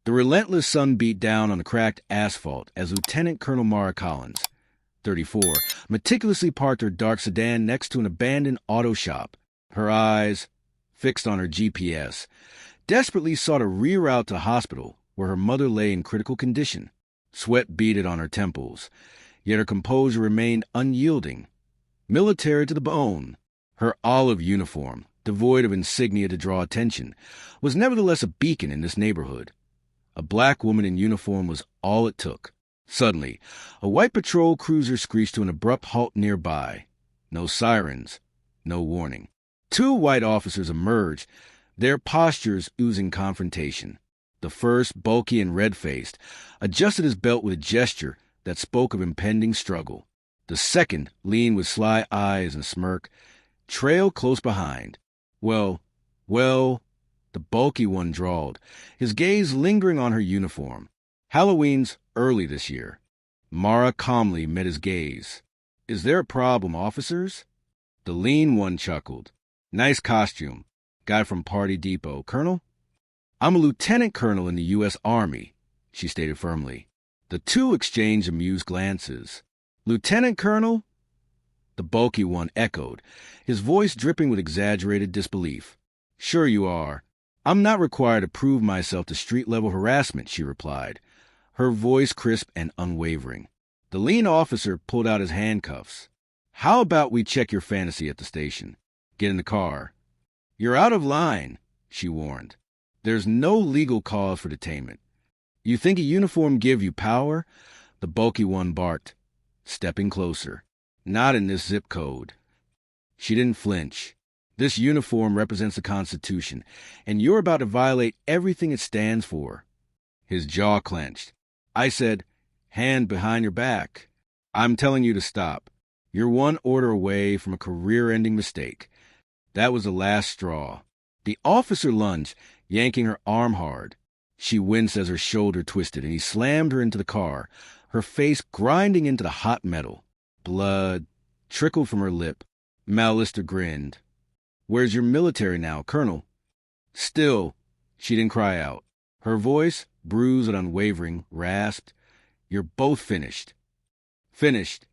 The relentless sun beat down on the cracked asphalt as Lieutenant Colonel Mara Collins, 34, meticulously parked her dark sedan next to an abandoned auto shop, her eyes fixed on her GPS, desperately sought a reroute to hospital where her mother lay in critical condition. Sweat beaded on her temples, yet her composure remained unyielding. Military to the bone, her olive uniform, devoid of insignia to draw attention, was nevertheless a beacon in this neighborhood. A black woman in uniform was all it took. Suddenly, a white patrol cruiser screeched to an abrupt halt nearby. No sirens, no warning. Two white officers emerged, their postures oozing confrontation. The first, bulky and red-faced, adjusted his belt with a gesture that spoke of impending struggle. The second, lean with sly eyes and smirk, trailed close behind. Well, the bulky one drawled, his gaze lingering on her uniform. Halloween's early this year. Mara calmly met his gaze. Is there a problem, officers? The lean one chuckled. Nice costume. Guy from Party Depot. Colonel? I'm a lieutenant colonel in the U.S. Army, she stated firmly. The two exchanged amused glances. Lieutenant colonel? The bulky one echoed, his voice dripping with exaggerated disbelief. Sure you are. I'm not required to prove myself to street-level harassment, she replied, her voice crisp and unwavering. The lean officer pulled out his handcuffs. How about we check your fantasy at the station? Get in the car. You're out of line, she warned. There's no legal cause for detainment. You think a uniform give you power? The bulky one barked, stepping closer. Not in this zip code. She didn't flinch. This uniform represents the Constitution, and you're about to violate everything it stands for. His jaw clenched. I said, hand behind your back. I'm telling you to stop. You're one order away from a career-ending mistake. That was the last straw. The officer lunged, yanking her arm hard. She winced as her shoulder twisted, and he slammed her into the car, her face grinding into the hot metal. Blood trickled from her lip. Mallister grinned. Where's your military now, Colonel? Still, she didn't cry out. Her voice, bruised and unwavering, rasped. You're both finished. Finished.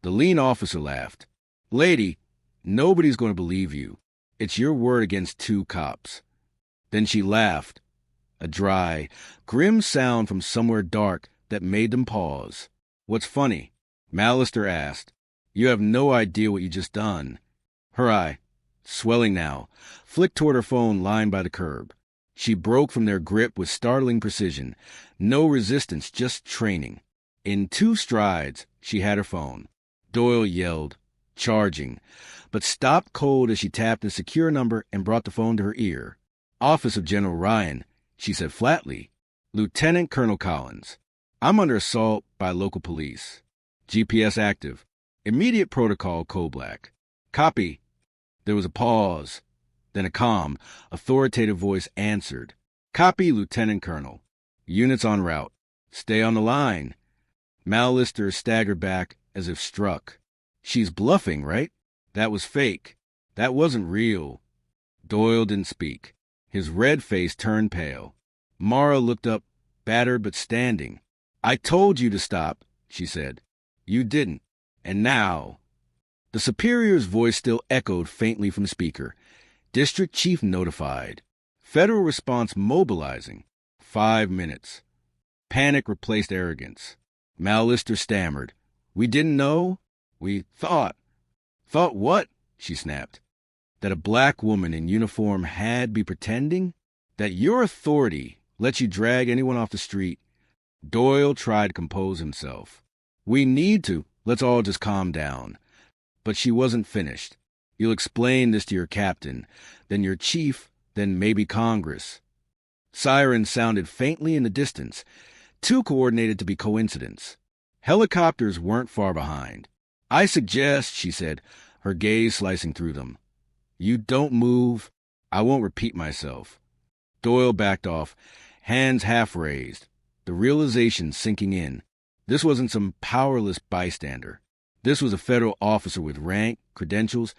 The lean officer laughed. Lady, nobody's going to believe you. It's your word against two cops. Then she laughed, a dry, grim sound from somewhere dark that made them pause. What's funny? Mallister asked. You have no idea what you just done. Her eye, swelling now, flicked toward her phone lying by the curb. She broke from their grip with startling precision. No resistance, just training. In 2 strides, she had her phone. Doyle yelled, charging, but stopped cold as she tapped the secure number and brought the phone to her ear. Office of General Ryan, she said flatly. Lieutenant Colonel Collins. I'm under assault by local police. GPS active. Immediate protocol, Koblack. Copy. There was a pause. Then a calm, authoritative voice answered. Copy, Lieutenant Colonel. Units en route. Stay on the line. Mallister staggered back as if struck. She's bluffing, right? That was fake. That wasn't real. Doyle didn't speak. His red face turned pale. Mara looked up, battered but standing. I told you to stop, she said. You didn't. And now... The superior's voice still echoed faintly from the speaker. District Chief notified. Federal response mobilizing. 5 minutes. Panic replaced arrogance. Mallister stammered. We didn't know? We thought. Thought what? She snapped. That a black woman in uniform had be pretending? That your authority lets you drag anyone off the street? Doyle tried to compose himself. We need to. Let's all just calm down. But she wasn't finished. You'll explain this to your captain, then your chief, then maybe Congress. Sirens sounded faintly in the distance, too coordinated to be coincidence. Helicopters weren't far behind. I suggest, she said, her gaze slicing through them. You don't move. I won't repeat myself. Doyle backed off, hands half raised, the realization sinking in. This wasn't some powerless bystander. This was a federal officer with rank, credentials,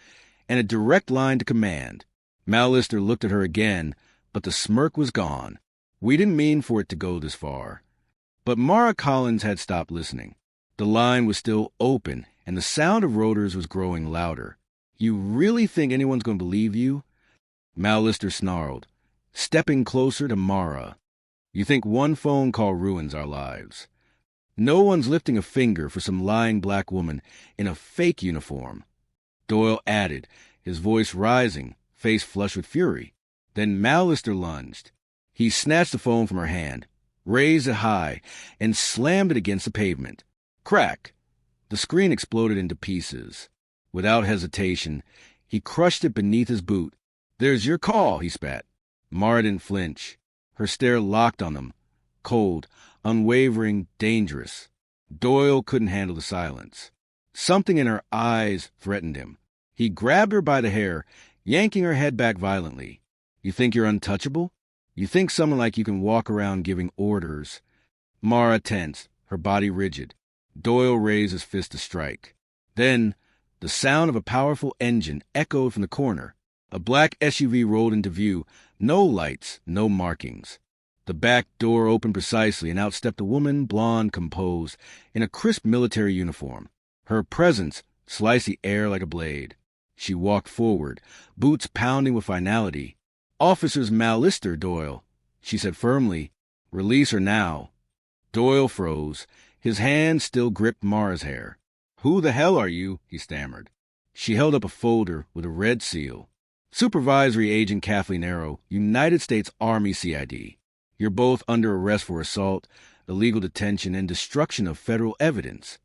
and a direct line to command. Mallister looked at her again, but the smirk was gone. We didn't mean for it to go this far. But Mara Collins had stopped listening. The line was still open, and the sound of rotors was growing louder. You really think anyone's going to believe you? Mal Lister snarled, stepping closer to Mara. You think one phone call ruins our lives. No one's lifting a finger for some lying black woman in a fake uniform. Doyle added, his voice rising, face flushed with fury. Then Mal Lister lunged. He snatched the phone from her hand, raised it high, and slammed it against the pavement. Crack! The screen exploded into pieces. Without hesitation, he crushed it beneath his boot. There's your call, he spat. Mara didn't flinch. Her stare locked on him, cold, unwavering, dangerous. Doyle couldn't handle the silence. Something in her eyes threatened him. He grabbed her by the hair, yanking her head back violently. You think you're untouchable? You think someone like you can walk around giving orders? Mara tensed, her body rigid. Doyle raised his fist to strike. Then, the sound of a powerful engine echoed from the corner. A black SUV rolled into view, no lights, no markings. The back door opened precisely, and out stepped a woman, blonde, composed, in a crisp military uniform. Her presence sliced the air like a blade. She walked forward, boots pounding with finality. Officers Mal Lister, Doyle, she said firmly. Release her now. Doyle froze. His hand still gripped Mara's hair. Who the hell are you? He stammered. She held up a folder with a red seal. Supervisory Agent Kathleen Arrow, United States Army CID. You're both under arrest for assault, illegal detention, and destruction of federal evidence.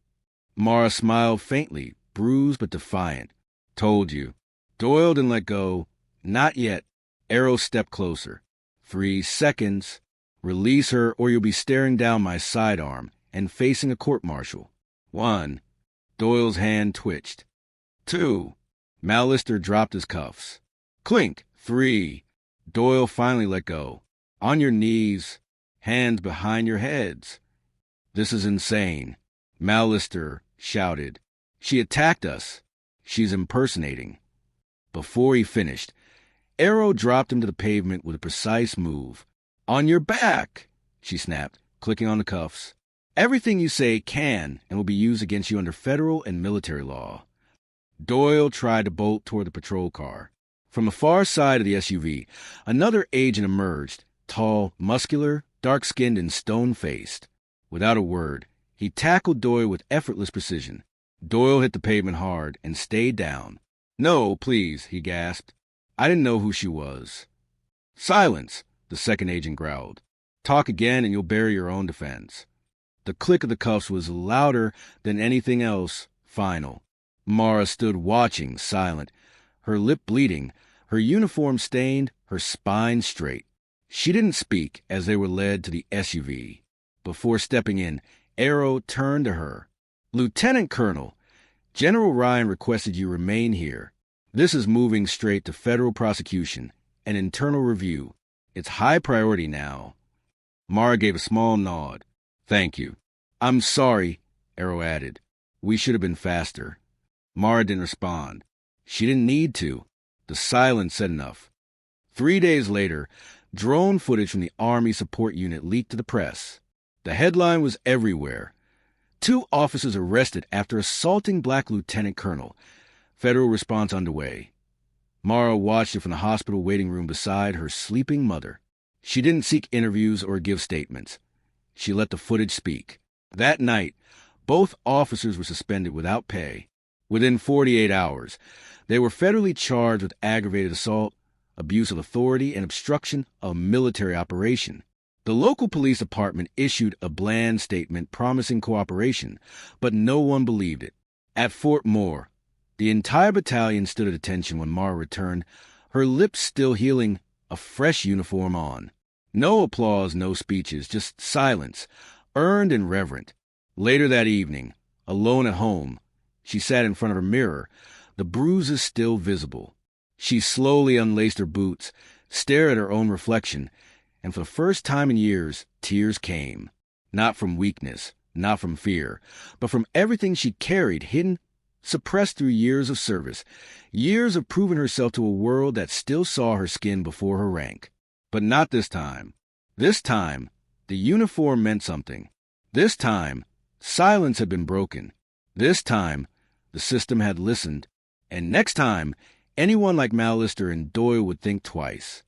Mara smiled faintly, bruised but defiant. Told you. Doyle didn't let go. Not yet. Arrow stepped closer. 3 seconds. Release her or you'll be staring down my sidearm and facing a court-martial. 1. Doyle's hand twitched. 2. Mal Lister dropped his cuffs. Clink. 3. Doyle finally let go. On your knees, hands behind your heads. This is insane. Mal Lister shouted. She attacked us. She's impersonating. Before he finished, Arrow dropped him to the pavement with a precise move. On your back, she snapped, clicking on the cuffs. Everything you say can and will be used against you under federal and military law. Doyle tried to bolt toward the patrol car. From the far side of the SUV, another agent emerged, tall, muscular, dark-skinned, and stone-faced. Without a word, he tackled Doyle with effortless precision. Doyle hit the pavement hard and stayed down. No, please, he gasped. I didn't know who she was. Silence, the second agent growled. Talk again and you'll bear your own defense. The click of the cuffs was louder than anything else, final. Mara stood watching, silent, her lip bleeding, her uniform stained, her spine straight. She didn't speak as they were led to the SUV. Before stepping in, Arrow turned to her. Lieutenant Colonel, General Ryan requested you remain here. This is moving straight to federal prosecution, an internal review. It's high priority now. Mara gave a small nod. Thank you. I'm sorry, Arrow added. We should have been faster. Mara didn't respond. She didn't need to. The silence said enough. 3 days later, drone footage from the Army Support Unit leaked to the press. The headline was everywhere. 2 officers arrested after assaulting black lieutenant colonel. Federal response underway. Mara watched it from the hospital waiting room beside her sleeping mother. She didn't seek interviews or give statements. She let the footage speak. That night, both officers were suspended without pay. Within 48 hours, they were federally charged with aggravated assault, abuse of authority, and obstruction of a military operation. The local police department issued a bland statement promising cooperation, but no one believed it. At Fort Moore, the entire battalion stood at attention when Mara returned, her lips still healing, a fresh uniform on. No applause, no speeches, just silence, earned and reverent. Later that evening, alone at home, she sat in front of her mirror, the bruises still visible. She slowly unlaced her boots, stared at her own reflection, and for the first time in years, tears came. Not from weakness, not from fear, but from everything she carried hidden, suppressed through years of service, years of proving herself to a world that still saw her skin before her rank. But not this time. This time, the uniform meant something. This time, silence had been broken. This time, the system had listened. And next time, anyone like Mallister and Doyle would think twice.